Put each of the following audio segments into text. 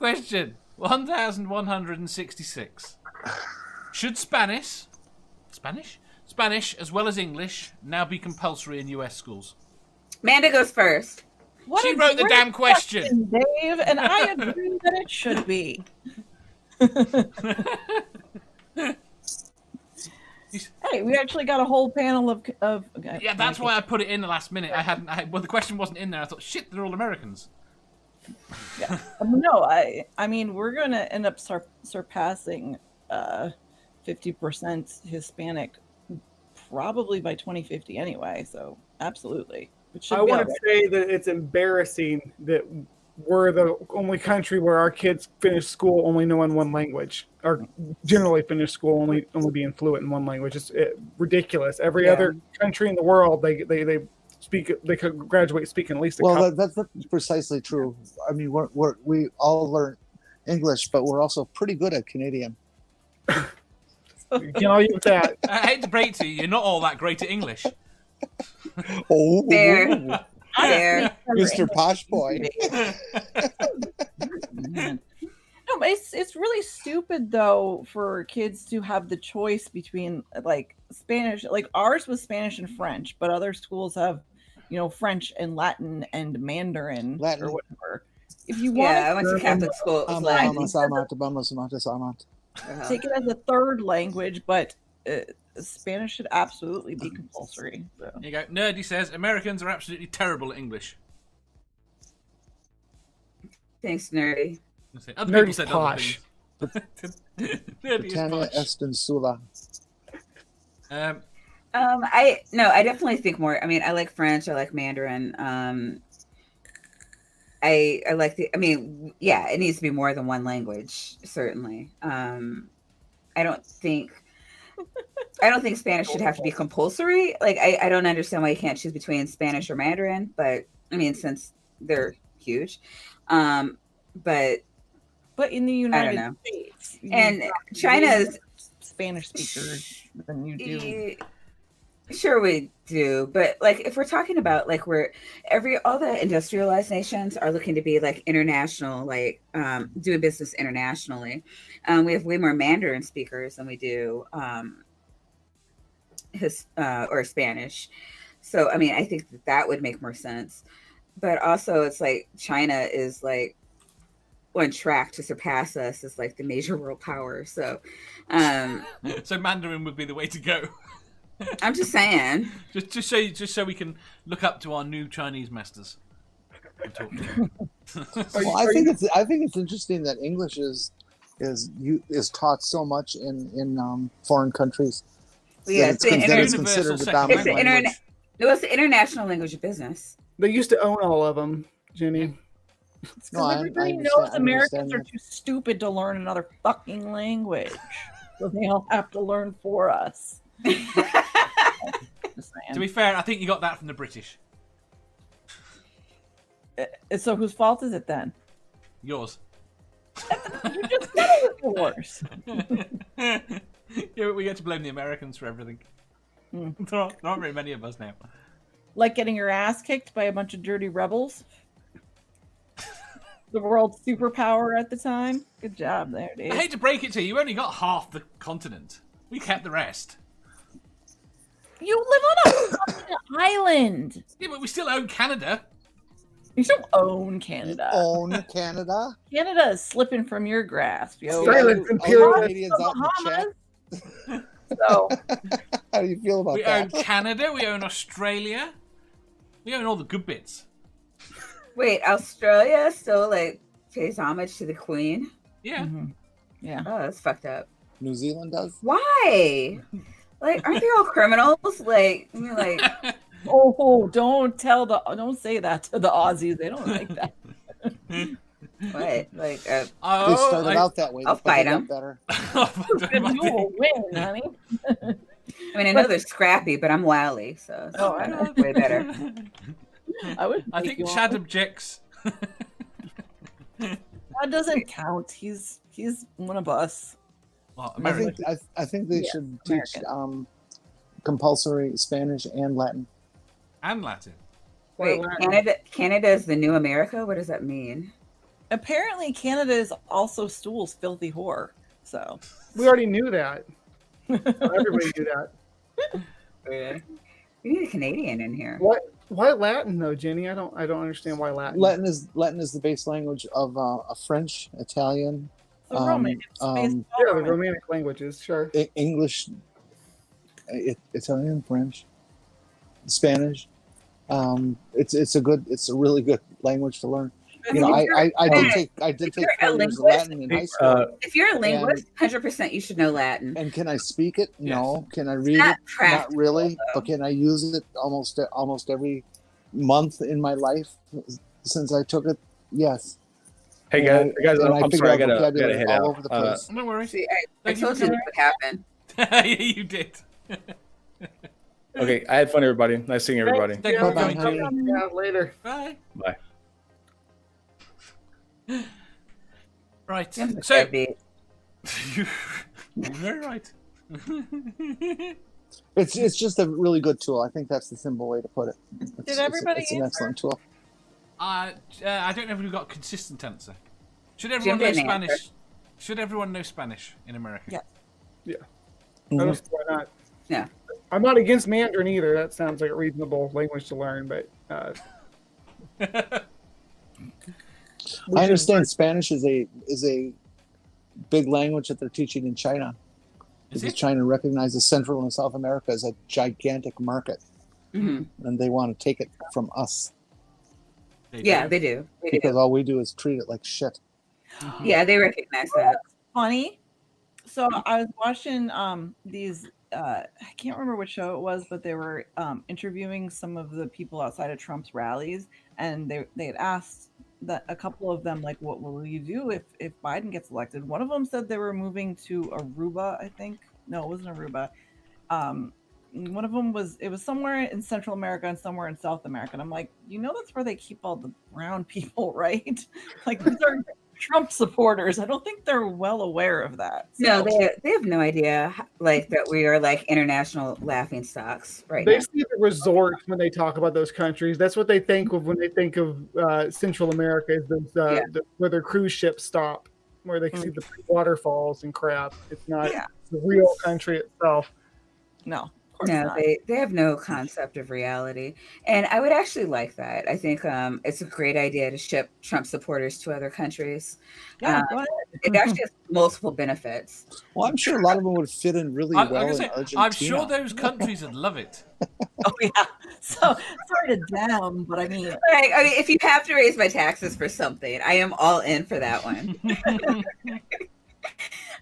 Question 1166. Should Spanish, as well as English, now be compulsory in US schools? Amanda goes first. She wrote the damn question, Dave, and I agree that it should be. Hey, we actually got a whole panel of okay, yeah, that's why I put it in the last minute. Well, the question wasn't in there. I thought, shit, they're all Americans. Yeah. No, I mean, we're going to end up surpassing 50% Hispanic probably by 2050 anyway. So absolutely. I want to say that it's embarrassing that we're the only country where our kids finish school only knowing one language, or generally finish school only being fluent in one language. It's ridiculous. Every other country in the world, they could graduate speaking at least a couple. That's precisely true. I mean, we all learn English, but we're also pretty good at Canadian. You can all use that. I hate to break to you, you're not all that great at English. Fair. Mr. Posh Boy. No, but it's really stupid though for kids to have the choice between like Spanish, like ours was Spanish and French, but other schools have, French and Latin and Mandarin or whatever. If you want, I went to Catholic school. It was take it as a third language, but Spanish should absolutely be compulsory. So. There you go. Nerdy says Americans are absolutely terrible at English. Thanks, Nerdy. Other Nerdy people said posh. Nerdy is posh. Estensula. I definitely think more. I mean, I like French. I like Mandarin. I like it needs to be more than one language, certainly. I don't think Spanish should have to be compulsory. Like, I don't understand why you can't choose between Spanish or Mandarin, but I mean, since they're huge. But in the United States, and China's Spanish speakers than you do. Sure we do, but like if we're talking about like all the industrialized nations are looking to be like international, like doing business internationally. We have way more Mandarin speakers than we do or Spanish. So I mean, I think that would make more sense. But also, it's like China is like on track to surpass us as like the major world power. So, so Mandarin would be the way to go. I'm just saying. just so we can look up to our new Chinese masters. And talk to them. Well, I think it's interesting that English is taught so much in foreign countries. Yeah, it's considered the dominant language. It's the international language of business. They used to own all of them, Jenny. Because everybody knows Americans are too stupid to learn another fucking language. So they all have to learn for us. To be fair, I think you got that from the British. So whose fault is it then? Yours. You just said it was yours. Yeah, we get to blame the Americans for everything. There aren't very many of us now. Like getting your ass kicked by a bunch of dirty rebels. The world's superpower at the time. Good job there, dude. I hate to break it to you, you only got half the continent. We kept the rest. You live on a fucking island. Yeah, but we still own Canada. You don't own Canada. You own Canada? Canada is slipping from your grasp, yo. Canadians out in the chat. So, how do you feel about that? We own Canada. We own Australia. We own all the good bits. Wait, Australia still like pays homage to the Queen? Yeah. Mm-hmm. Yeah. Oh, that's fucked up. New Zealand does? Why? Like, aren't they all criminals? Like, I mean, like. Don't say that to the Aussies. They don't like that. What? Like, they started out that way. I'll fight them. Better. You will win, honey. I mean, I know they're scrappy, but I'm wily, so I know way better. I think Chad objects. That doesn't count. He's one of us. Well, I think they should teach compulsory Spanish and Latin. And Latin. Wait, Canada is the new America? What does that mean? Apparently, Canada is also Stool's filthy whore. So We already knew that. Everybody knew that. We need a Canadian in here. Why Latin though, Jenny? I don't understand why Latin. Latin is the base language of French, Italian, the Roman, it's based Yeah, the on Roman. Romantic languages, sure. English, Italian, French, Spanish. It's a really good language to learn. You know, I did take 4 years of Latin in high school. If you're a linguist, 100% you should know Latin. And can I speak it? No. Yes. Can I read not it? Not practical, really. though. But can I use it almost every month in my life since I took it? Yes. Hey guys, And I I'm figure sorry, I out gotta vocabulary head all out. over the place. No worries. See, I Thank you told for you this would happen. Yeah, you did. Okay, I had fun, everybody. Nice seeing everybody. Thank you for Bye-bye, coming. honey. Yeah, later. Bye. Bye. Right. Jim's a So, deadbeat. you're very right. It's just a really good tool. I think that's the simple way to put it. It's an everybody excellent tool. I don't know if we've got a consistent answer. Should Jim everyone know didn't Spanish? answer. Should everyone know Spanish in America? Yeah. I don't see why not. Yeah. I'm not against Mandarin either. That sounds like a reasonable language to learn, but I understand Spanish is a big language that they're teaching in China Is because it? China recognizes Central and South America as a gigantic market, hmm and they want to take it from us Yeah, they do. They do. because all we do is treat it like shit. Yeah, they recognize that. funny. So I was watching these I can't remember which show it was, but they were interviewing some of the people outside of Trump's rallies, and they had asked that a couple of them, like, what will you do if Biden gets elected? One of them said they were moving to Aruba, I think. No, it wasn't Aruba. One of them was somewhere in Central America and somewhere in South America. And I'm like, that's where they keep all the brown people, right? Like, these are Trump supporters. I don't think they're well aware of that. No, So- they have no idea like that we are like international laughing stocks right they now. see the resort when they talk about those countries. That's what they think of when they think of Central America, is those, where their cruise ships stop, where they can see the waterfalls and crap. It's not Yeah. the real country itself. No, of course No, not. they have no concept of reality. And I would actually like that. I think it's a great idea to ship Trump supporters to other countries. Yeah, go ahead. It actually has multiple benefits. Well, I'm sure a lot of them would fit in really I'm well gonna in say, Argentina. I'm sure those countries would love it. Oh yeah. So sorry to down, but I mean, Like, I mean, if you have to raise my taxes for something, I am all in for that one.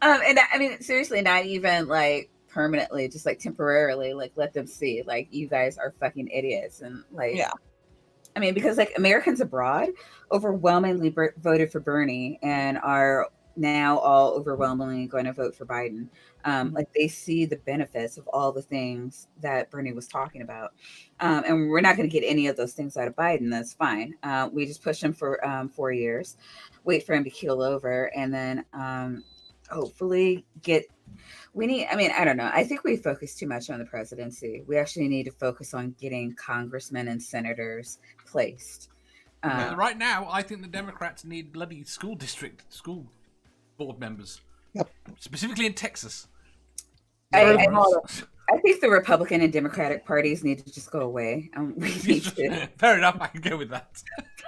And I mean, seriously, not even like permanently, just like temporarily, like let them see, like, you guys are fucking idiots. And like, yeah. I mean, because like Americans abroad overwhelmingly voted for Bernie and are now all overwhelmingly going to vote for Biden. Like, they see the benefits of all the things that Bernie was talking about. And we're not going to get any of those things out of Biden. That's fine. We just push him for 4 years, wait for him to keel over, and then hopefully I don't know. I think we focus too much on the presidency. We actually need to focus on getting congressmen and senators placed. But right now, I think the Democrats need bloody school board members. Yep. Specifically in Texas. I think the Republican and Democratic parties need to just go away. We need to. Fair enough, I can go with that.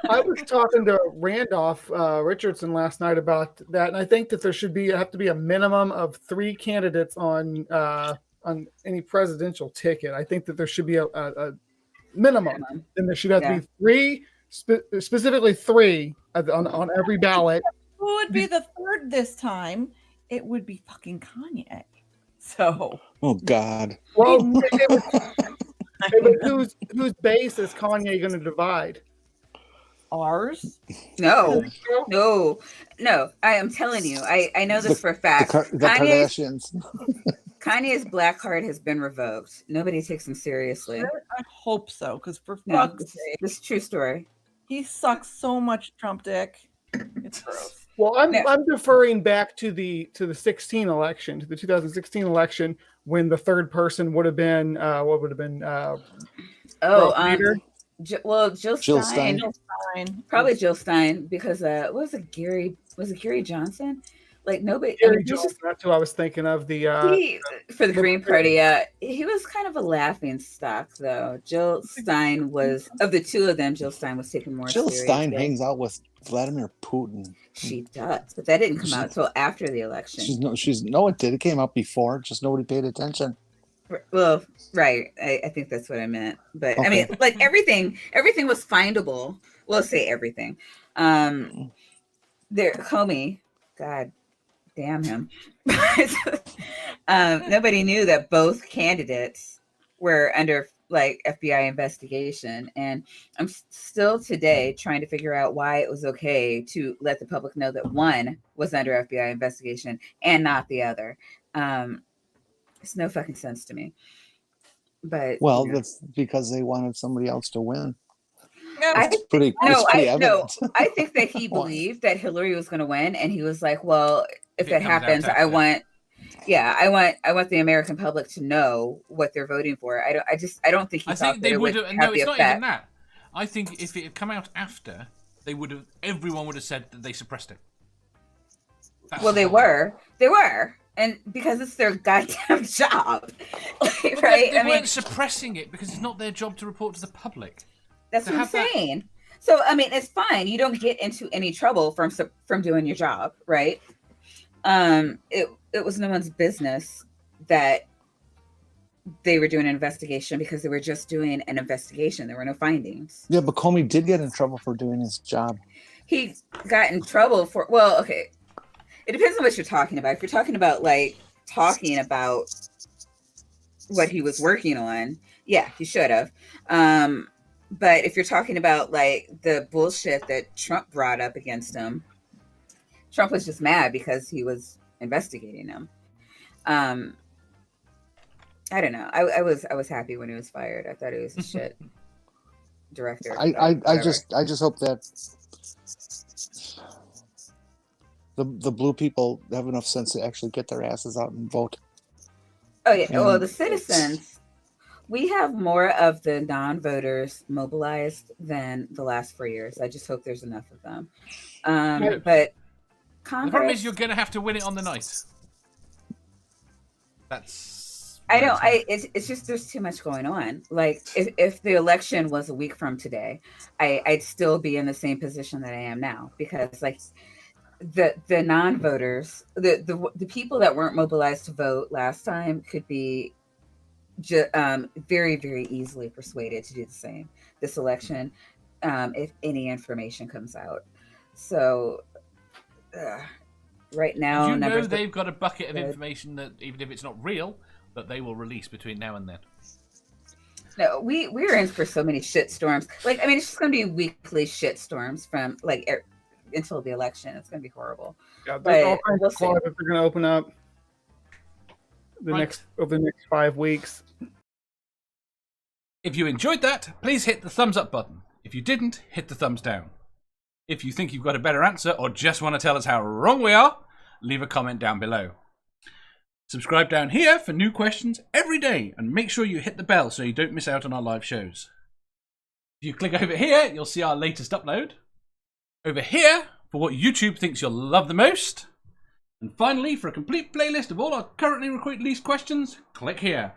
I was talking to Randolph Richardson last night about that, and I think that there should have to be a minimum of 3 candidates on any presidential ticket. I think that there should be a minimum, and there should have to be 3, specifically 3 on every ballot. Who would be the third this time? It would be fucking Kanye. So, Oh God. Well, whose base is Kanye going to divide? ours. No. I am telling you, I know this for a fact. The Kardashians. Kanye's black card has been revoked. Nobody takes him seriously. I hope so, because for No, fuck's sake, this is a true story. he sucks so much Trump dick. It's gross. Well, I'm No. I'm deferring back to the 16 election, to the 2016 election, when the third person would have been Oh, Jill Jill Stein. Stein. Fine. Probably Jill Stein because what was it? Was it Gary Johnson? Like nobody. I Gary mean, Jones, that's who I was thinking of. The he for the Green Party. He was kind of a laughing stock, though. Jill Stein was of the two of them. Jill Stein was taken more Jill seriously. Stein hangs out with Vladimir Putin. She does, but that didn't come out until after the election. It did. It came out before. Just nobody paid attention. Well, right. I think that's what I meant. But I Okay. mean, like everything was findable. We'll say everything. There, Comey, God damn him. Nobody knew that both candidates were under like FBI investigation, and I'm still today trying to figure out why it was okay to let the public know that one was under FBI investigation and not the other. It's no fucking sense to me. But Well, you know. that's because they wanted somebody else to win. I It's pretty evident. I think that he believed that Hillary was going to win, and he was like, "Well, if that happens, I want the American public to know what they're voting for." I don't think he I thought think that they it would would have. have No, the it's not effect. even that. I think if it had come out after, they would have. Everyone would have said that they suppressed it. Well, they were, and because it's their goddamn job, right? They weren't suppressing it because it's not their job to report to the public. That's to what I'm have that- saying. So I mean, it's fine. You don't get into any trouble from doing your job, right? It was no one's business that they were doing an investigation because they were just doing an investigation. There were no findings. Yeah, but Comey did get in trouble for doing his job. He got in trouble for, well, okay. It depends on what you're talking about. If you're talking about what he was working on, yeah, he should have. But if you're talking about like the bullshit that Trump brought up against him, Trump was just mad because he was investigating him. I don't know. I was happy when he was fired. I thought he was a shit director. I just hope that the blue people have enough sense to actually get their asses out and vote. Oh yeah. Well, the citizens, we have more of the non-voters mobilized than the last 4 years. I just hope there's enough of them. But Congress, The problem is you're going to have to win it on the night. That's. I know. It's just there's too much going on. Like if the election was a week from today, I'd still be in the same position that I am now because like the non-voters, the people that weren't mobilized to vote last time could be very, very easily persuaded to do the same this election if any information comes out. So right now, you know they've got a bucket of information that even if it's not real, that they will release between now and then. No, we're in for so many shit storms. Like, I mean, it's just going to be weekly shit storms from like until the election. It's going to be horrible. Yeah, there's all kinds we'll of clauses that are going to open up over the next 5 weeks. If you enjoyed that, please hit the thumbs up button. If you didn't, hit the thumbs down. If you think you've got a better answer or just want to tell us how wrong we are, leave a comment down below. Subscribe down here for new questions every day and make sure you hit the bell so you don't miss out on our live shows. If you click over here, you'll see our latest upload. Over here, for what YouTube thinks you'll love the most. And finally, for a complete playlist of all our currently released questions, click here.